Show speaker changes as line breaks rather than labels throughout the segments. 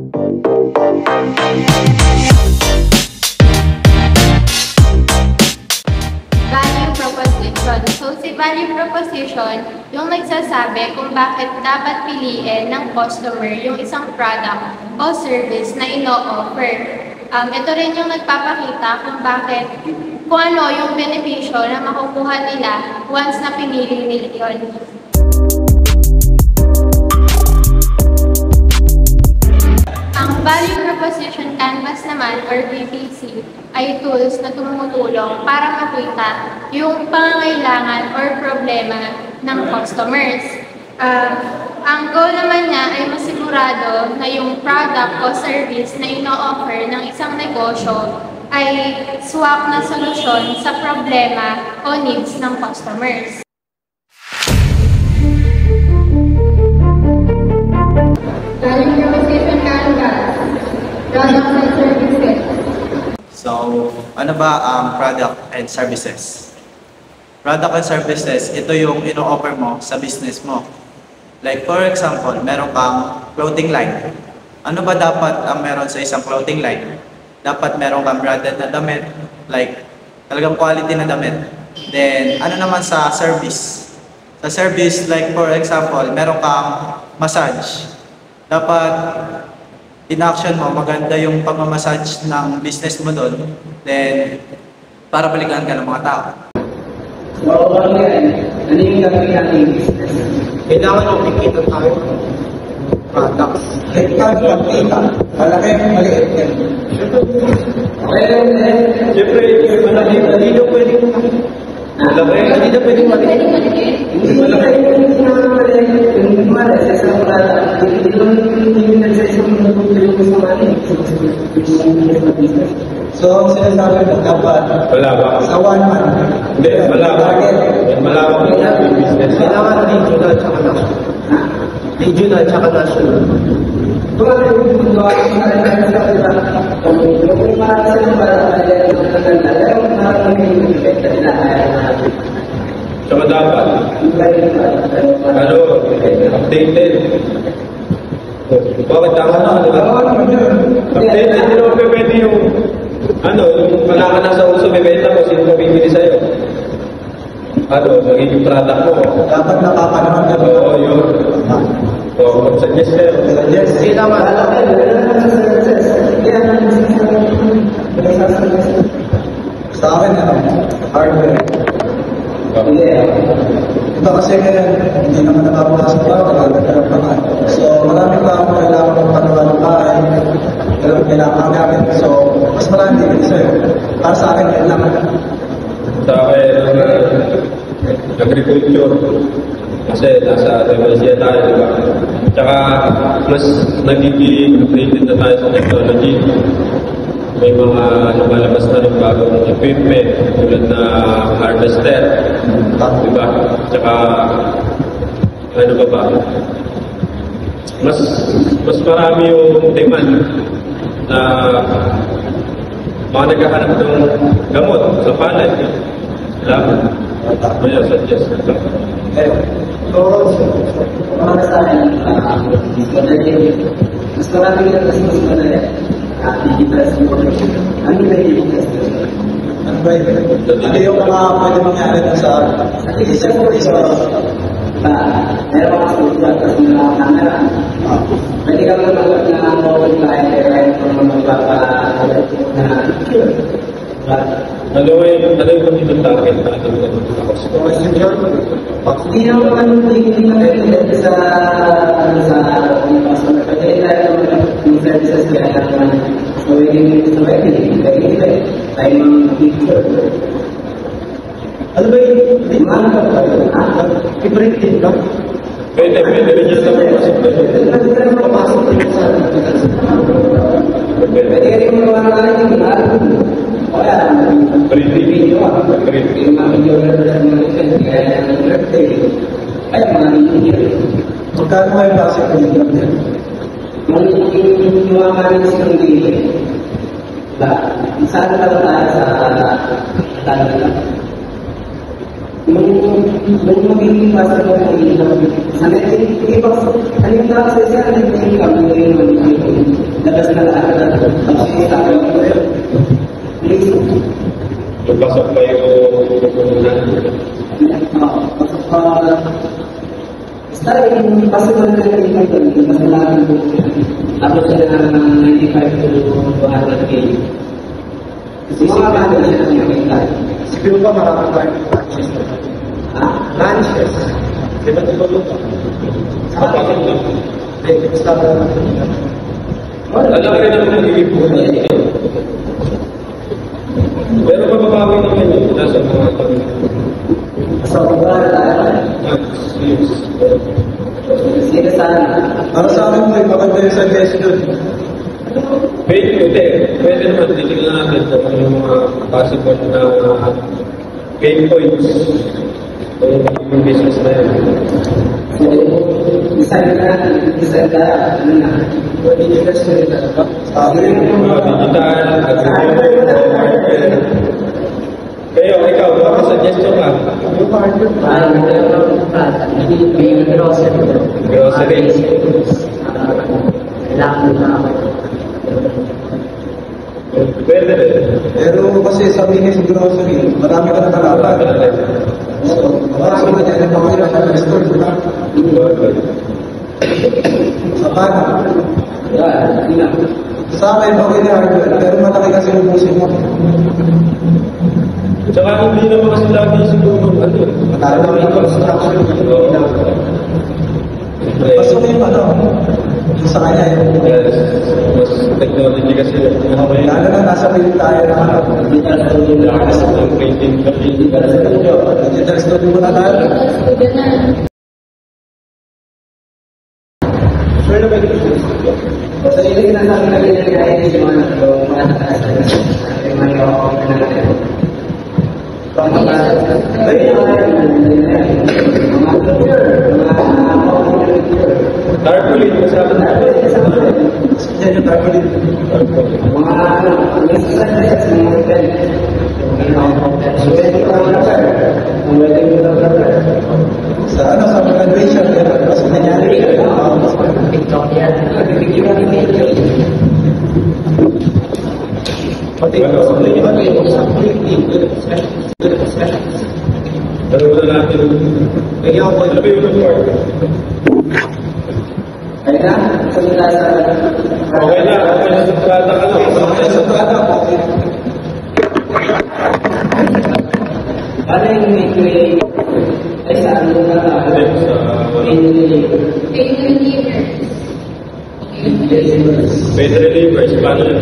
Value proposition. So, si value proposition, yung nagsasabi kung bakit dapat piliin ng customer yung isang product o service na ino-offer. Ito rin yung nagpapakita kung ano yung benepisyo na makukuha nila once na pinili nila yun. Ang Value Proposition Canvas naman, or VPC, ay tools na tumutulong para makita yung pangangailangan or problema ng customers. Ang goal naman niya ay masigurado na yung product o service na ino-offer ng isang negosyo ay swak na solusyon sa problema o needs ng customers. Value Proposition Canvas, Products and Services.
So, ano ba ang product and services? Product and services, ito yung ino-offer mo sa business mo. Like for example, meron kang clothing line. Ano ba dapat ang meron sa isang clothing line? Dapat meron kang branded na damit, like talagang quality na damit. Then, ano naman sa service? Sa service, like for example, meron kang massage. Dapat in-action mo, maganda yung pagmamassage ng business mo doon. Then, para balikan ka ng mga tao.
So, ano yung gagawin natin yung business?
Kailangan mo kikita tayo products.
Ikaw yung kita. Malaki, maliit yan.
Siyempre, malaki. Hindi na pwedeng malaki. Hindi na pwedeng malaki.
Hindi malaki yung mali sa isang product. Hindi yung nasa isang business. So, sinasabi mo dapat sa one man.
Hindi, malawak yung business.
Kailangan regional at saka national. Regional at saka national.
Kung ano yung gawa yung para sa maganda, pero parang may effect na sila.
Saka dapat, updated. Bakit tama na, di ba? Updated, hindi naman pwede yung yung wala ka na sa uso, bibenta mo, sino bibili sa'yo? Magiging product mo.
Dapat nakapanahon ka.
Oo, yun. Suggest kayo.
Suggest. Hindi naman. Sa akin, hardware. Ito kasi hindi naman nakapasok pa, so maraming tao kailangan ng panawa ng bahay, kailangan gamit. So, mas marami din sa'yo. Para sa akin, kailangan.
Sa akin, agriculture. Kasi nasa demosya tayo, di ba? Tsaka, mas nagiging updated na tayo sa technology. May mga lumalabas na rin bagong equipment tulad na harvester, di ba? Tsaka, ano ba? Mas marami yung demand na mga naghahanap ng gamot sa palay. Laban. Kaya suggest.
So, para sa akin, mas marami na kasi mas madali. Digital information. Ano ba yung digital information?
Ano ba yun? Ano yung mga pwede mangyari na sa
Digital information. Meron ka sa usual kasi mga camera. Pwede ka magpapag na mobile kahit kung magpapag na
Ano yung dito target na ating
hindi naman hindi maganda sa customer. Pwede naman yung services kaya naman so hindi sa wedding, tayo mga picture.
ano ba yung demand ka ba? I-print ka?
Pwede rin dyan sa mga
Pwede rin mga wala. Video yung mga video na kaya ay mga video.
Magkano may basic na yung
Yung mga maris ng video. Saan ka tayo sa talaga? Nung magiging pasal mo ng video, sa next, ano yung process yan? Ano yung kami rin labas na lahat. Tapos sabi ko yun. Please.
Magpasok kayo pupunan.
Basta yung pasok ko na lang yung mas malaking po. Tapos siya ng 95 to 200K. Kasi mga bago na siya ng makita.
Siguro pa maraming tayo.
Ha?
Lunches. Diba ito luto?
Papasok na.
Stop na.
Alam rin naman magiging punan. Pero mababawi naman yun. Nasa mga tabi.
So, kung ba na sige sana.
Para sa akin, may maganda yung suggestion.
Pwede naman, titignan natin kung ano yung mga possible na gain points yung business na yun.
Design na, ano na.
Digital sila.
Digital, agriculture, kayo, ikaw, baka suggestion ka?
Parang may grocery.
Grocery.
Kailangan na ako.
Pwede rin.
Pero kasi sabi niya sa grocery, marami ka na kalaban. Marami ka dyan ang pamilya sa store, di ba? Sa paano? Sa akin, okay na hardware, pero malaki kasi yung busin mo.
Tsaka hindi naman kasi lagi siguro
Matalo naman yung construction. Basta yung ano, yung sa kanya yun.
Yes, mas technology kasi.
Okay, lalo na nasa field tayo na ano.
Lakas ng painting kasi.
Digital studio mo na tayo.
Sure na ba ito? So, yung nasabi na ganyan kahit yung mga nakasal. Yung mga
Tarpaulin, masabi na.
Yan yung tarpaulin. Sa ano, sa graduation, kasi nangyari. Pati
Pero wala natin.
kaya ako
Ano ba yung report?
Kaya na, sabi na sa...
Okay na sa plata ka lang.
sa plata, okay.
Paano yung may ay sa ano na
Pwede relievers, paano yun?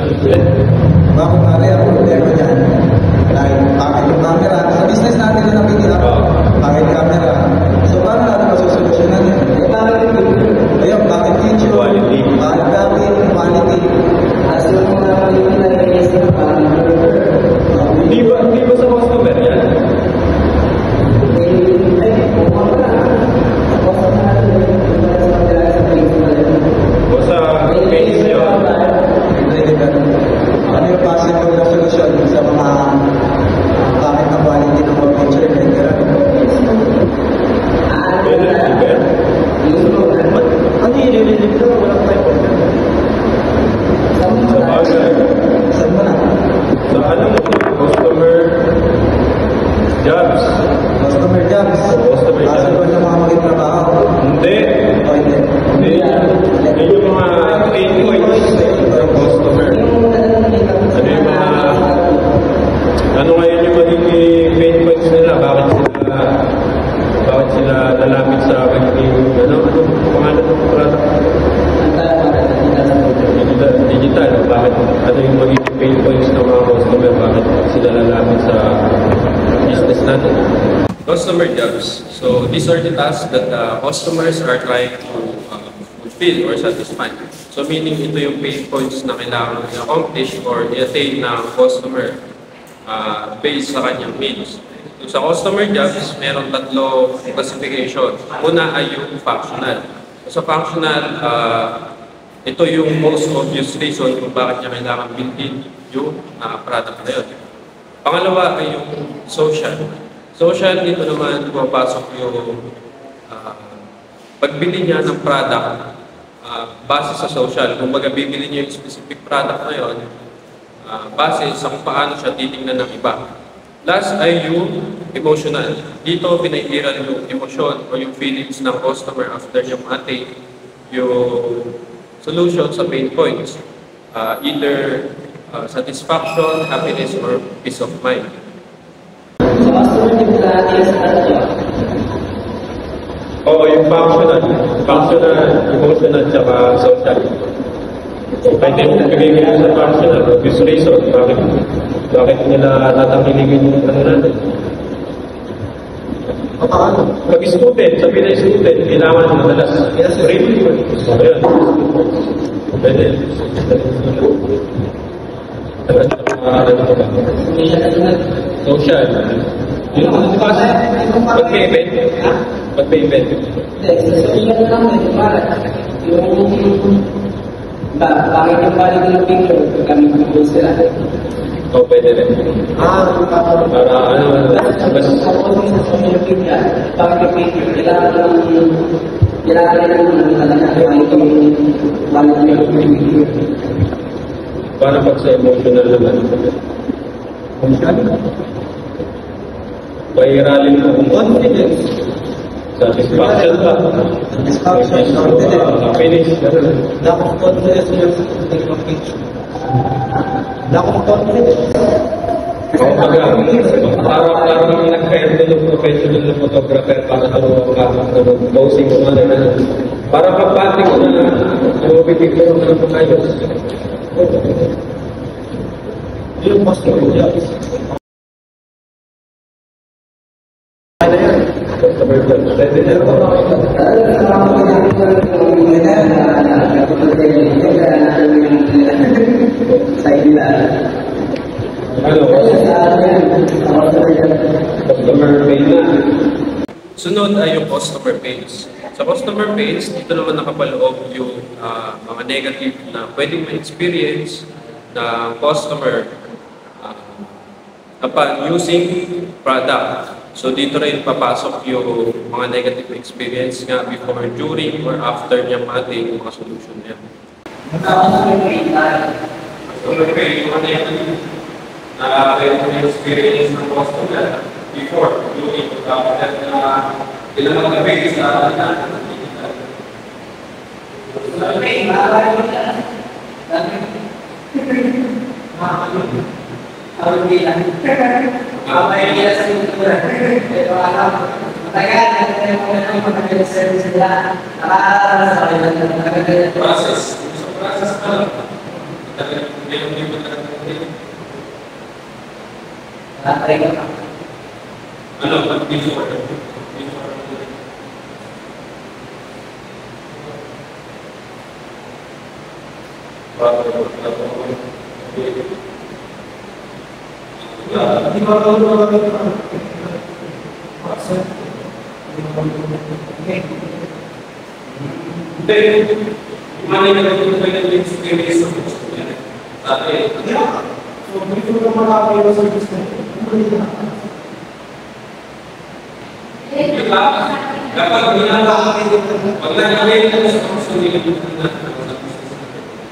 Bakit pare ako problema niyan? Dahil bakit yung camera, sa business natin na napigil ako, bakit camera? So paano natin masusolusyonan yun? Ayun, bakit video?
Quality.
Bakit gamit? Quality?
as yung mga palitin na nag-iis na parang
Di ba sa customer yan? O sa case yun?
Hindi ganun. Ano yung possible na solusyon sa mga bakit na quality ng mga picture and
Pwede reliever?
ano yung nililip na walang tayo?
Sa bagay.
Saan mo na?
Sa ano? Customer jobs.
Customer jobs.
Customer jobs.
Kaso doon yung mga maging-trabaho.
Hindi.
O hindi.
Hindi. Yun yung mga pain points ng customer. Ano yung mga... Ano ngayon yung magiging pain points nila? Bakit sila lalapit sa aking... Ano pangalan ng product? Digital. Bakit? Ano yung magiging pain points ng mga customer? Bakit sila lalapit sa business natin? Customer jobs. So these are the tasks that customers are trying to fulfill or satisfy. So meaning ito yung pain points na kailangan i-accomplish or i-attain ng customer based sa kanyang needs. So, sa customer jobs, meron tatlo classification. Una ay yung functional. So, sa functional, ito yung most obvious reason kung bakit niya kailangan buildin yung product na yun. Pangalawa ay yung social. Social, dito naman pumapasok yung pagbili niya ng product base sa social. Kung baga bibili niyo yung specific product na yun, base sa kung paano siya titingnan ng iba. Last ay yung emotional. Dito, pinaiiral yung emosyon o yung feelings ng customer after niya ma-attain yung solution sa pain points. Either satisfaction, happiness, or peace of mind.
So, customer din na ilas
Oo, yung functional, emotional, tsaka social. Pwede mo bigay mo sa functional, obvious reason, bakit nila tatangkiligin yung ano natin. Pag student, sabi na student, kailangan madalas read. Ayan. Pwede. Social. Yung pag-payment. Pag-payment.
Bakit yung balik ng picture kami mag-post sila?
O, pwede rin. Para ano,
Mas sa social media, bakit yung picture? Kailangan lang talaga yung balik ng picture.
para pag sa emotional naman. Pairalin mo kung confidence. Satisfaction ba?
Satisfaction,
Finish.
lack of confidence in your picture. Lack of confidence.
Parang nag-hire ng professional na photographer para tulungan ka ng posing mo na para kapati ko na mabibigyan ko ng pagkayos.
Yung customer jobs.
Customer customer page na. Sunod ay yung customer page. Sa customer page, dito naman nakapaloob yung mga negative na pwedeng ma-experience na customer upon using product. So dito rin papasok yung mga negative experience nga before, during, or after niya ma-attain yung mga solution niya. Customer page, yung mga negative na pwedeng experience ng customer before, during, or after na ilang mga gabi sa atin. Process. Sa process pa lang. Ano? Before.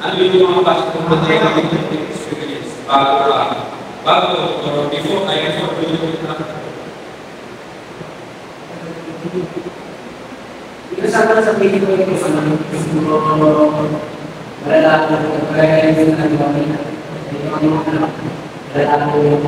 Ano yung mga pasok ng material experience bago before I before doing
Ito sama sa pili ko yung isa ng siguro malalaman ng kaya yung nagawin na yung malalaman ko yung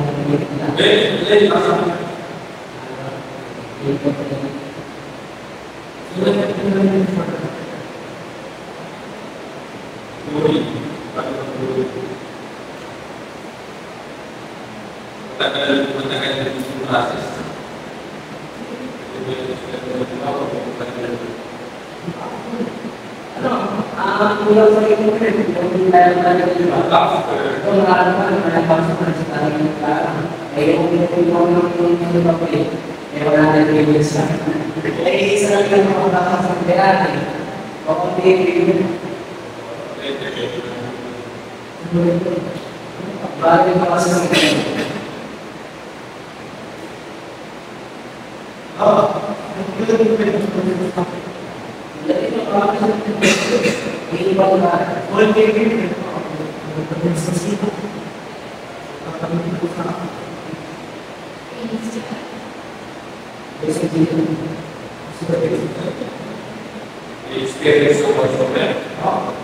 Experience of customer.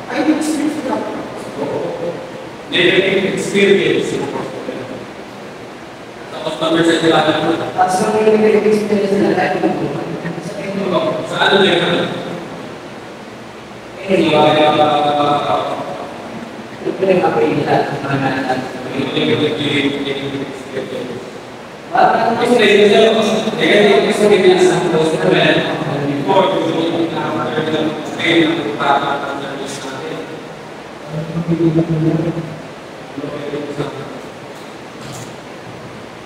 I think experience that.
Negative experience of customer. Sa customer sa sila.
As a negative experience na life mo,
Sa ano na yun?
ito yung kapilitan ng mga natin.
Negative experience. Negative experience ng customer. Before you after the stay ng para service natin.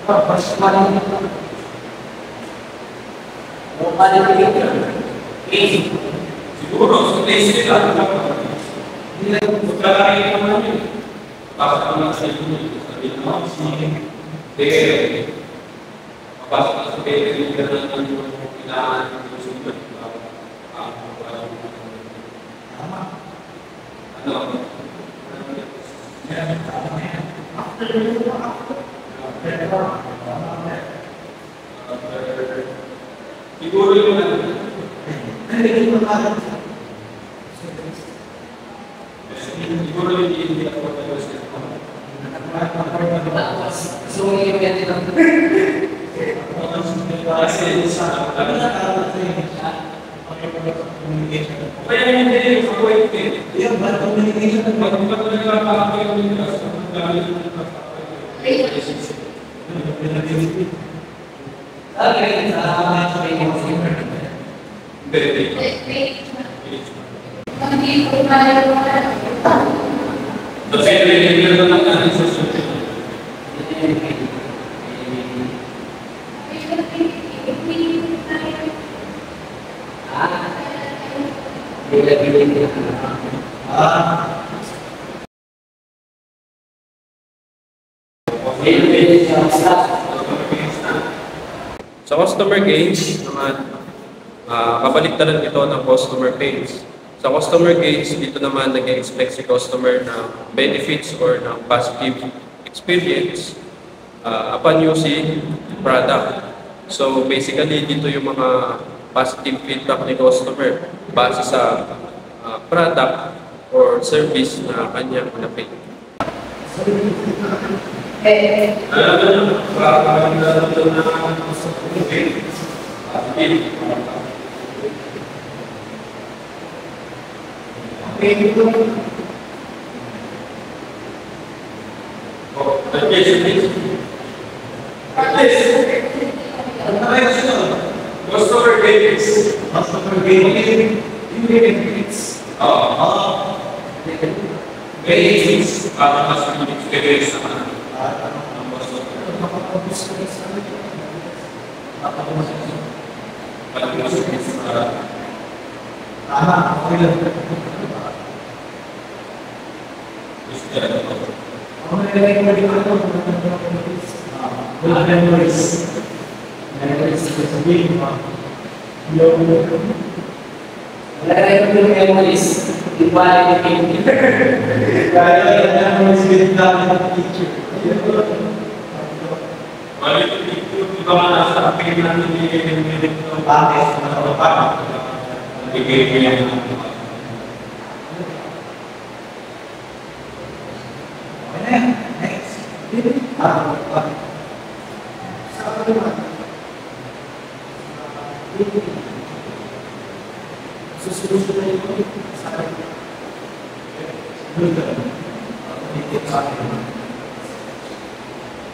Mas maling o maling
Siguro, sa place nila, hindi na magkakaroon naman yun. Pasok naman sa inyo, sabihin mo, sige, papasok na sa catering ka na yung kailangan ng sumunod. Ano? Siguro yung siguro yung hindi ako
so yung yan din ang
kaya hindi yung appointment. Yung bad communication at sa customer gains naman, kabaliktaran ito ng customer pains. Sa customer gains, dito naman nag-expect si customer ng benefits or ng positive experience upon using product. So basically, dito yung mga positive feedback ni customer base sa product or service na kanyang na-pay. Customer gains. Customer gains. Gains para mas experience naman.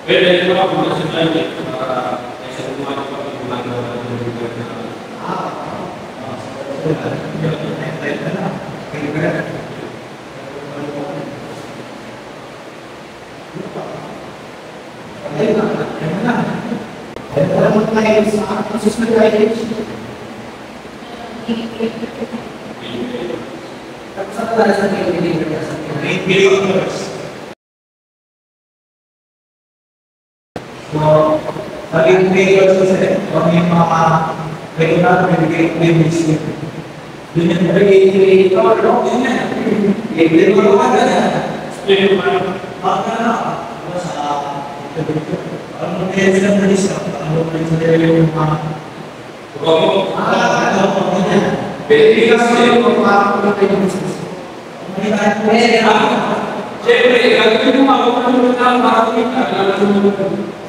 Pwede naman ako na sinabi para sa mga
So, naging players kasi kung yung mga regular, naging players. Yun yung creator, no? Yun yan.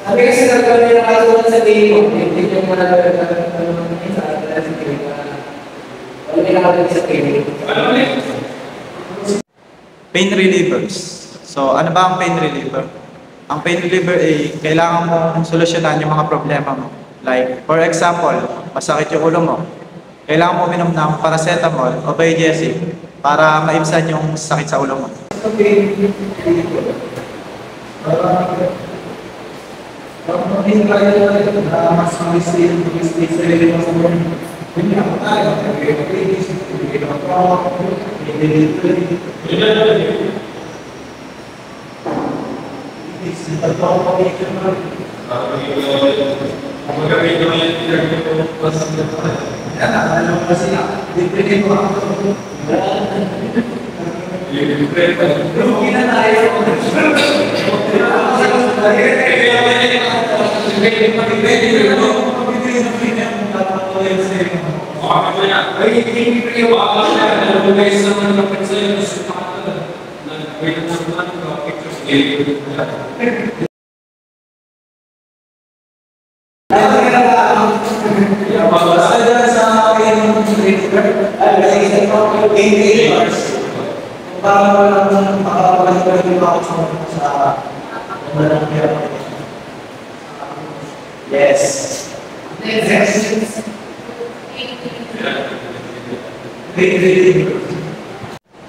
Sabi kasi nagkaroon yung nakasulat sa game, hindi yung mga nagkaroon sa game. Wala yung nakasulat sa game.
Pain relievers. So, ano ba ang pain reliever? Ang pain reliever ay kailangan mong solusyonan yung mga problema mo. Like, for example, masakit yung ulo mo. Kailangan mo uminom ng paracetamol o Biogesic para maibsan yung sakit sa ulo mo. Yes.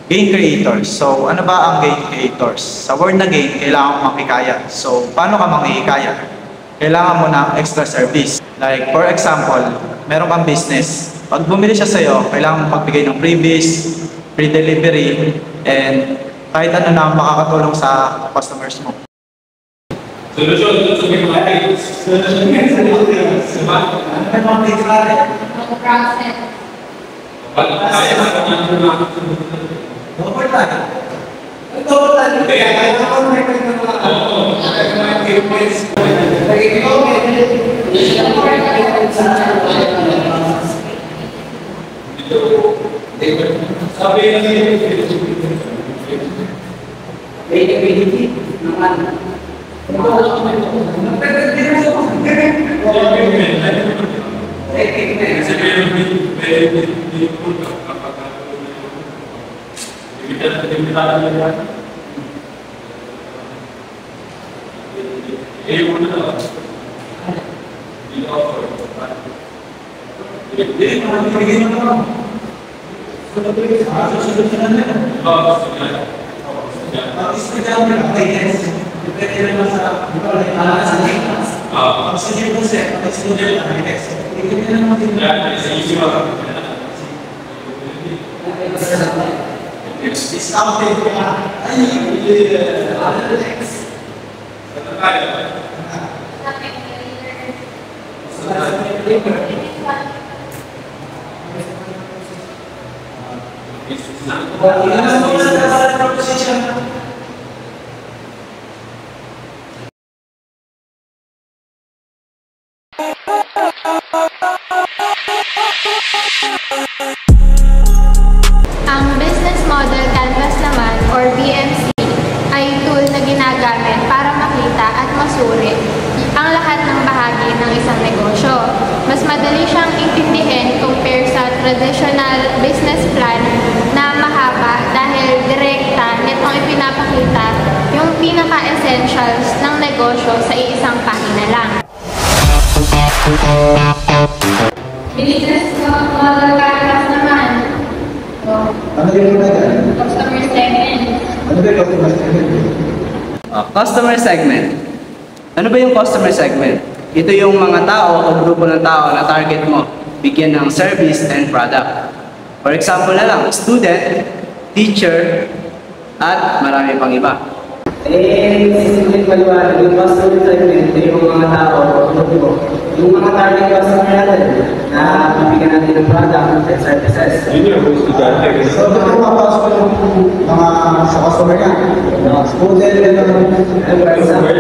Gain creators. So, ano ba ang gain creators? Sa word na gain, kailangan mo makikaya. So, paano ka makikaya? Kailangan mo ng extra service. Like, for example, meron kang business. Pag bumili siya sa'yo, kailangan mo magbigay ng freebies, free delivery, and kahit ano na makakatulong sa customers mo.
Ang business model canvas naman or BMC ay tool na ginagamit para makita at masuri ang lahat ng bahagi ng isang negosyo. Mas madali siyang intindihin compare sa traditional business plan na mahaba dahil direkta nitong ipinapakita yung pinaka-essentials ng negosyo sa iisang pahina lang. Business model canvas naman.
Ano yung
Customer segment.
Customer segment. Ano ba yung customer segment? Ito yung mga tao o grupo ng tao na target mo, bigyan ng service and product. For example na lang, student, teacher, at marami pang iba.
Sisimpleng paliwanag, yung customer segment, yung mga tao, yung mga target customer natin na bibigyan natin ng product and services.
Yun yung gusto dati.
So, dito mapasok yung mga sa customer niya. Student,
For example,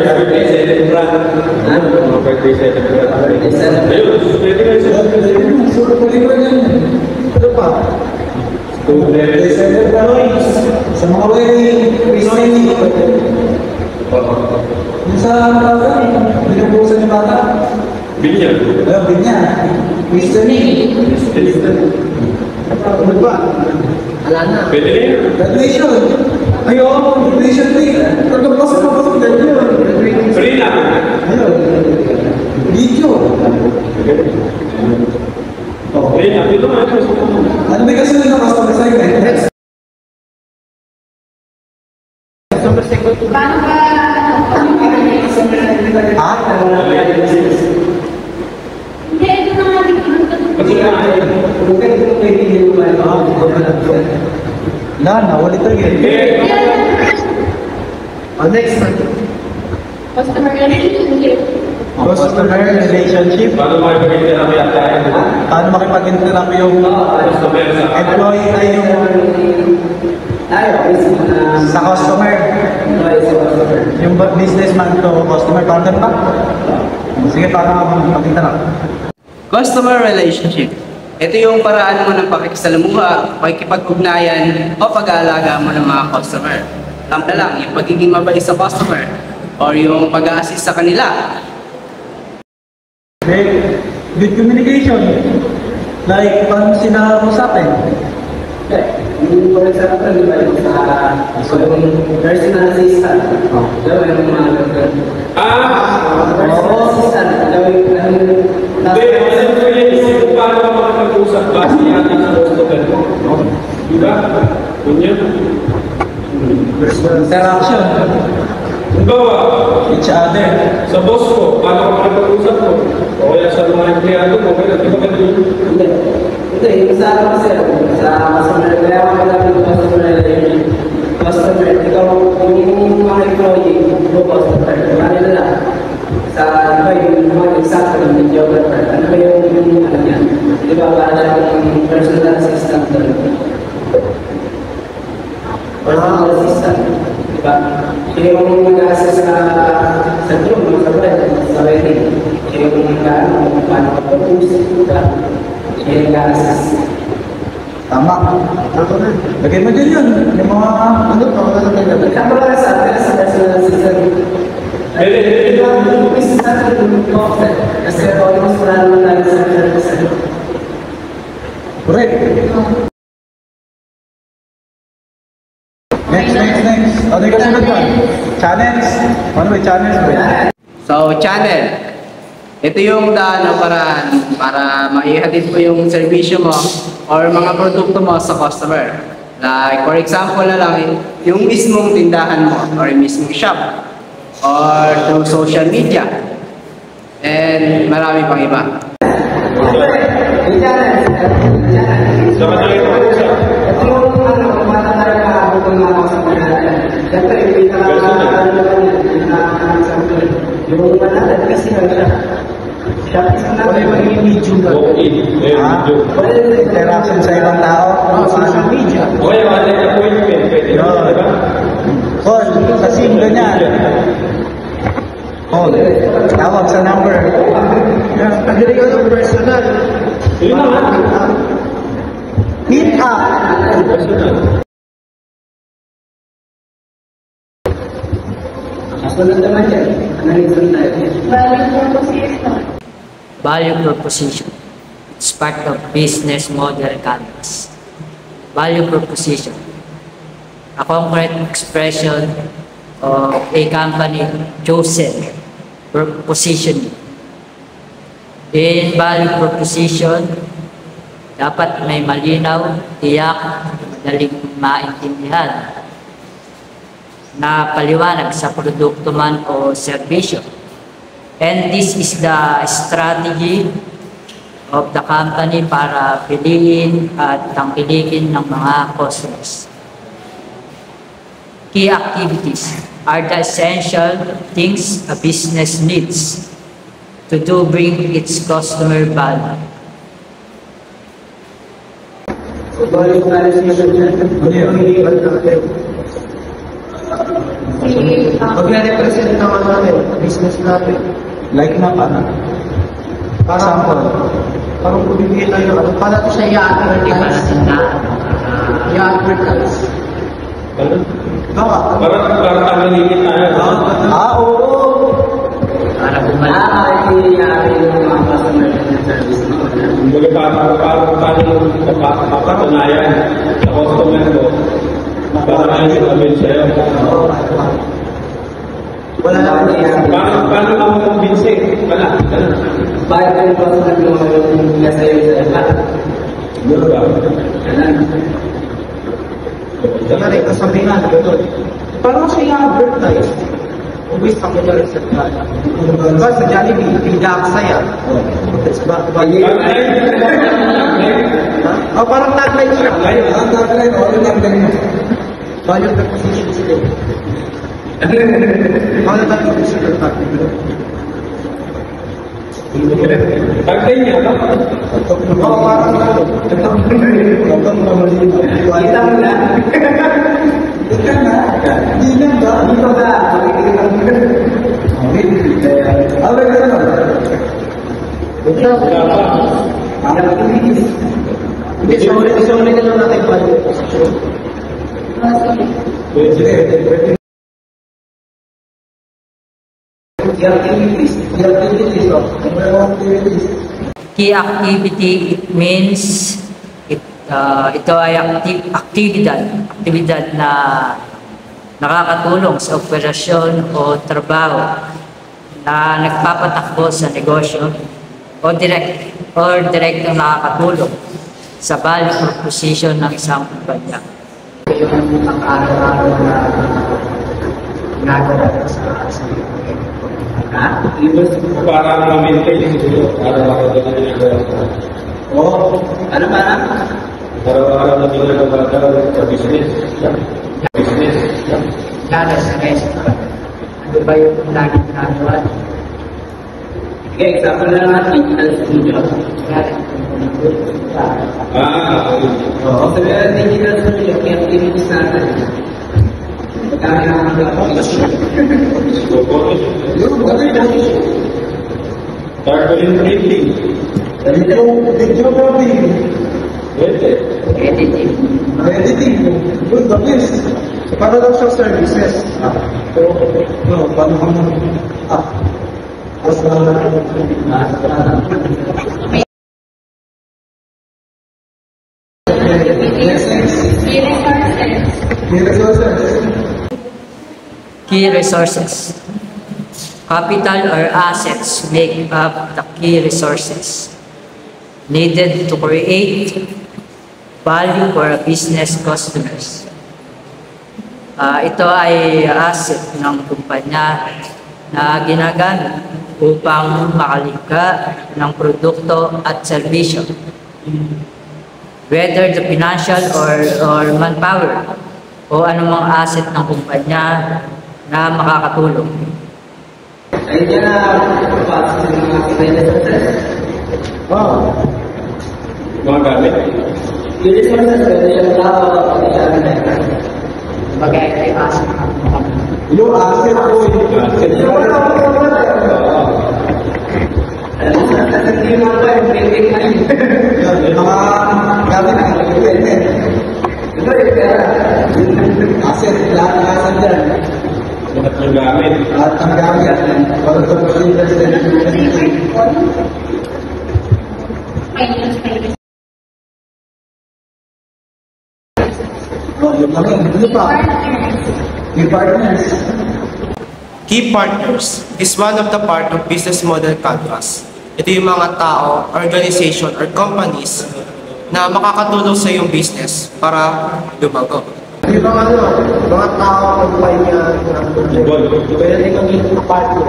Ano pa? Sa mga wedding, Christmas, yung sa binubusan yung bata,
Bilyan.
binya, Christian, ano ba?
wala na.
Pwede na yun.
Graduation. Ayun, graduation day. Pagkapasok na pasok na yun.
Free na.
Ayun. Video.
Free na. Dito nga.
Ano ba kasi yung customer segment?
Paano ba,
Ha?
hindi, ito na nga din
Na, nawali tayo eh. Next.
customer relationship.
Customer relationship.
Paano makipag-interami at tayo?
Paano makipag-interrupt yung
Customer sa
employee ay yung sa customer? Yung businessman to customer, parang ganun ba? Sige, paano mag-interrupt?
Customer relationship. Ito yung paraan mo ng pakikisalamuha, pakikipag-ugnayan o pag-aalaga mo ng mga customer. Alam na lang, yung pagiging mabait sa customer or yung pag-a-assist sa kanila.
Good communication. Like, paano sila usapin?
For example, di ba yung yung personal assistant, gawin yung mga personal assistant, gawin
Hindi, kasi ito yung isip kung paano ka makapag-usap base natin sa customer mo. Diba? Kunya.
Interaction.
Halimbawa,
Each other.
sa boss ko, paano ka makapag-usap mo? O kaya sa mga empleyado mo, kaya di ba ganun?
Hindi, yung sa ano kasi, sa customer, kaya ako natin customer relationship. Customer, ikaw, yung mga employee, yung customer, ano nila? Sa, di ba, yung mga example, yung videographer, ano ba yung ano yan? Di ba, para siyang personal assistant doon? Personal assistant, di ba? Siya yung mag-assist sa group, sa wedding. Siya yung paano kapag-usap, di ba? Siya yung assist.
Tama. Lagay mo dyan yun. Yung mga, ano pa,
Nagkakaroon na sa atin sa personal assistant.
Pwede,
Di ba, yung business natin, yung kasi almost wala naman tayo sa personal.
correct. Next. Ano yung kasunod mo? Channels. Ano ba yung channels ba?
So, channel. Ito yung daan o paraan para maihatid mo yung serbisyo mo or mga produkto mo sa customer. Like, for example na lang, yung mismong tindahan mo or yung mismong shop or through social media. And marami pang iba.
sa kanila yung mag-usap.
Ito yung ano, matatayo ka ako kung mga customer natin. Siyempre, yung natin kasi siya. Siya isang
Ano yung magiging medium ba?
Walk-in.
Interaction sa ibang tao. Social media.
O kaya online appointment. Pwede na, di ba?
Call. Kasi ganyan. Call. Tawag sa number. Pagdating ko ng personal.
Yun na.
Meet up.
Personal.
Kasunod naman yan. Nangitun tayo.
Value proposition.
Value proposition. It's part of business model canvas. Value proposition. A concrete expression of a company chosen for positioning. In value proposition, dapat may malinaw, tiyak, madaling maintindihan na paliwanag sa produkto man o serbisyo. And this is the strategy of the company para piliin at tangkilikin ng mga customers. Key activities. are the essential things a business needs to do bring its customer value.
Value realization yan. Ano yung iniwan natin? Pag na-represent naman natin, business natin. Like na paano? Example. Parang bumibigay tayo, ano, paano ito siya i-advertise? I-advertise. Baka?
Parang nalilingit tayo.
Oo.
Para bumalik.
I-yari yung mga customer service mo.
Kumbaga paano papatunayan sa customer ko para tayo sinabi sa'yo.
Wala na ako i-yari.
Paano ako mag-convince? Wala.
Bakit kayo ba sa nagawin niya sa'yo sa iba?
Yun ba?
Kaya rin, kasabihin nga, gano'n. Paano siya i-advertise? Ubis ako niya rin sa kanya. Diba sa Jollibee, tingga ka saya. Parang tagline siya. Ang tagline, o yung tagline. Value proposition sila. Paano tayo mag-isip ng tagline?
Tagay niya, no?
Oo, parang ano. Kita mo na. Ika na. Hindi na ba? Dito ba? Awal ka na. Ito. Hindi, isa ulit na lang natin value proposition.
Key activity, it means ito ay aktibidad na nakakatulong sa operasyon o trabaho na nagpapatakbo sa negosyo o direktang nakakatulong sa value proposition ng isang kumpanya.
Yung ang araw-araw na nagagawa sa
Para ma-maintain siguro. Araw-araw na ginagawa.
Oo. Ano ba na?
Araw-araw na ginagawa daw sa business.
Lalo sa restaurant. Ano ba yung lagi ginagawa?
Okay, example na natin, digital studio. Oo, sabi na digital studio, kaya activities natin. Kaya naman
Tarpaulin printing.
Videography.
Editing.
Editing. Good, the best. Para daw siyang services. No, paano ka mo? Mas
Key resources. Capital or assets make up the key resources needed to create value for a business customers. Ito ay asset ng kumpanya na ginagamit upang makalikha ng produkto at serbisyo. Whether the financial or manpower o anumang asset ng kumpanya na makakatulong.
ay dyan na papasok sa mga resources. Oo.
Mga gamit.
Yung resources, pwede siyang tao, pwede siyang
Bagay ay asset ng kumpanya.
yung asset ko, yung asset. Yung wala ko wala. Alam mo, yung mga pa, yung pwede na yun. Yung mga gamit na, pwede. Ito yung pera. Asset, lahat ng asset dyan.
Lahat ng gamit.
Lahat ng gamit. Para sa yung partners.
Key partners is one of the part of business model canvas. Ito yung mga tao, organization, or companies na makakatulong sa iyong business para lumago.
Yung mga tao, kumpanya, pwede rin kami yung partner.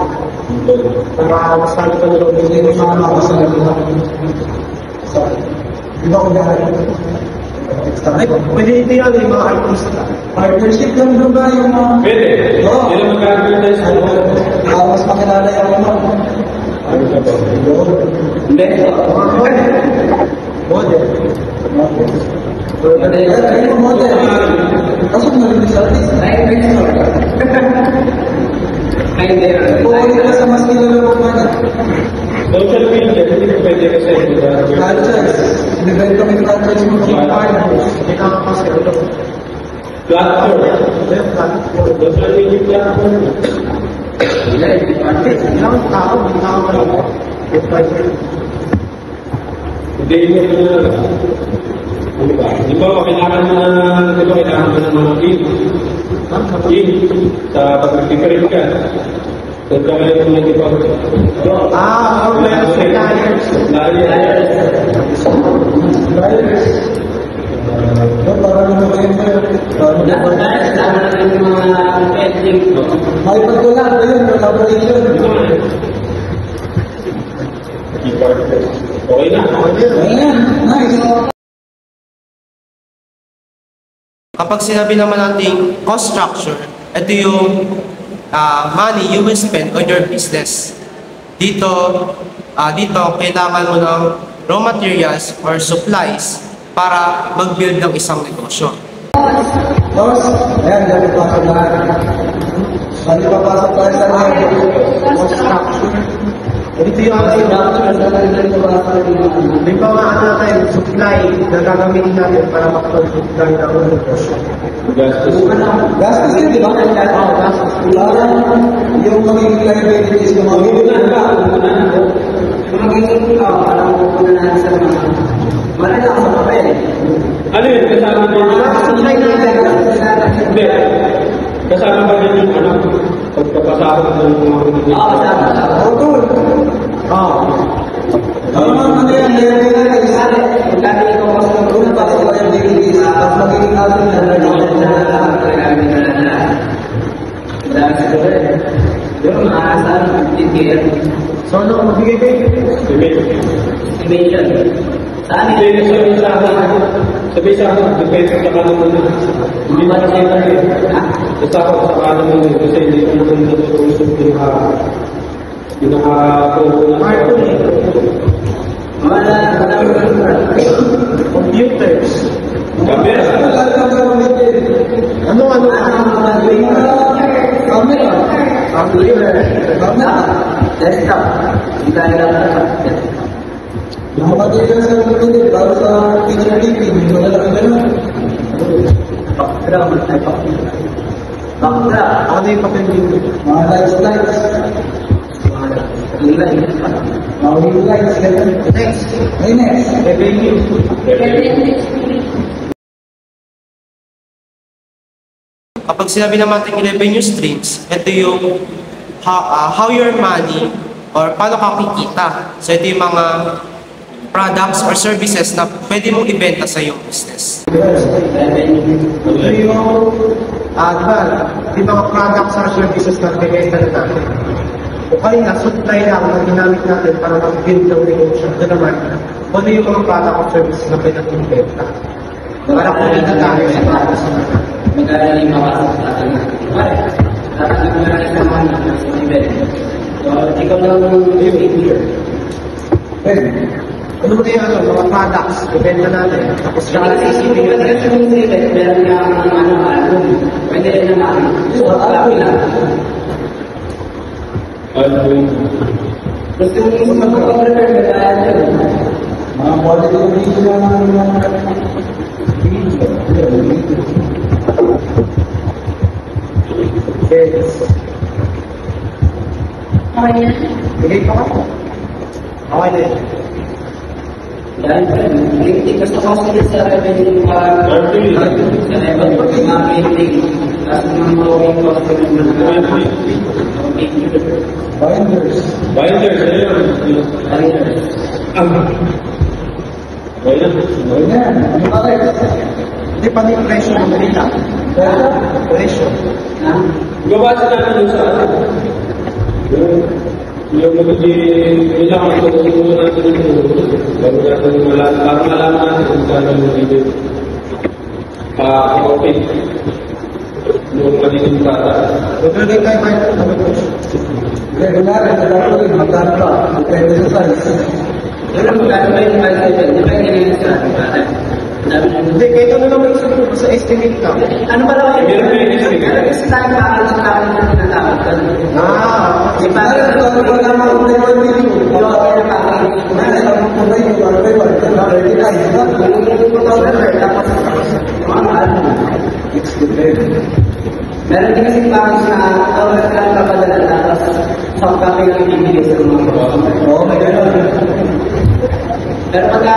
Para masali ka nila, hindi mo mga makasali ka. So, di ba kung dahil?
Pwede ito yan yung mga artista.
Partnership lang doon ba yung mga...
Pwede.
Oo.
Hindi na mag-advertise mo.
Mas makilala yung mga...
Ano ka ba?
Hindi.
Model.
Ay, yung model. Pasok na rin sa artist. Pukulit ka sa mas kilala mo man.
Social media, hindi ko pwede kasi.
Franchise. Ibibenta may franchise mo kung partners.
Platform. Social media platform.
Ilang tao pa lang.
Hindi mo na. Ano ba? Di ba, kailangan mo na, di ba, kailangan mo ng mga team. Team. Sa pag-prepare ka. Nagkakalit mo na, di ba?
Flyers.
Flyers.
Para naman kayo may pagkulang ko yun, collaboration.
Okay na.
Ayan, nice.
Kapag sinabi naman natin cost structure, ito yung money you will spend on your business. Dito kailangan mo ng raw materials or supplies para mag-build ng isang negosyo.
Boss, ayan, dahil pasok lahat. Bali papasok tayo sa lahat.
Cost structure. Ito yung may mga supply na gagamitin natin para makapag-supply ng negosyo.
Gastos.
Gastos yun, di ba? Parang yung magiging liabilities ng mga bibunan ba? Magiging parang pupunan natin sa mga malala sa papel.
Ano yun? Kasama din Hindi. Kasama ba din yung ano? Pagpapasakot ng mga
Ano yan, liabilities. Magkano ito kasi ng una pa sa liabilities. Tapos magiging natin na yung maaasahan ng titigil.
So ano kung magbigay kayo?
Estimation. Saan
Hindi, sabi sa akin, depende sa kanan mo. Hindi na kasi basta ako sa kanan mo kasi hindi ko naman natutusok
Computers.
Camera.
Ano?
Desktop. Hindi tayo lang mga materials na naman para sa picture taking, malalaki na lang. Background.
Ano yung papel dito?
Mga lights. Mga ring lights.
Next.
Next.
Revenue. Kapag sinabi naman natin revenue streams, ito yung how your money or paano ka kikita. So ito yung mga products or services na pwede mong ibenta sa iyong business. Ito yung di mga products or services na binibenta na natin. O kanina, supply lang na ginamit natin para mag-build ng negosyo. Ito naman, ano yung mga product or services na pwede natin ibenta. Para kumita tayo sa products na natin.
Magkano yung mapasok sa atin? Tapos ito na rin naman sa event. So, ikaw lang yung here.
Ano mo yung mga products, ibenta natin. Tapos
Saka isipin ko sa yung event, meron nga album. Pwede rin naman. So, album lang.
Album.
Gusto mo yung mag-prepare ka tayo dyan. Mga quality of video lang ang mga
yes.
Okay na?
Bigay pa ka. Okay na yun.
yan. Hindi gusto ko sa revenue para sa level of marketing. Tapos mga mawing ko sa Binders.
Binders, ayun.
Binders.
Ayun.
Ayan. Ano ba kayo?
Hindi pa yung presyo ng Manila. Presyo.
Ha?
Gabasa natin dun sa atin. Yung kailangan ko natin dito. Bago natin malaman natin kung saan ang video. okay. Yung magiging bata.
Regular, magkano pa? Depende sa size.
Pero magkano ba yung price nito? Depende rin sa atin.
Hindi, kahit ano naman isip mo, sa estimate ka.
Ano ba lang
Meron ba yung estimate?
Ano kasi tayo pakal sa tao na tinatawag ka?
Ah,
Di ba? Meron din kasi pakal na tawag ka lang kapadala tapos sa kape lang ibibigay sa mga customer.
Oo, may gano'n.
Pero pagka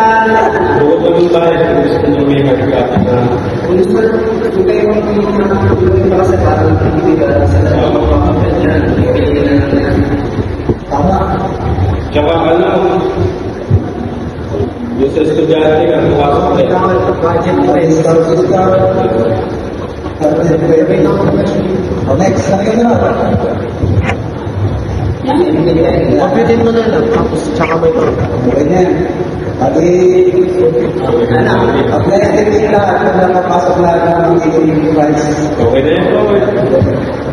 Bukod naman tayo, gusto nyo may magkakapit na
kung gusto kung kayo yung mga sa parang ibibigay ka sa mga kapatid niya, ibibigay na lang.
Tama.
tsaka yung sa estudyante ka, pumasok na yun.
Budget pa rin. Next, nakita na.
computin mo na lang, tapos tsaka may ito.
Okay na yan. Pati, apply activity lahat kung nakapasok lahat ng magiging price.
Okay na yun.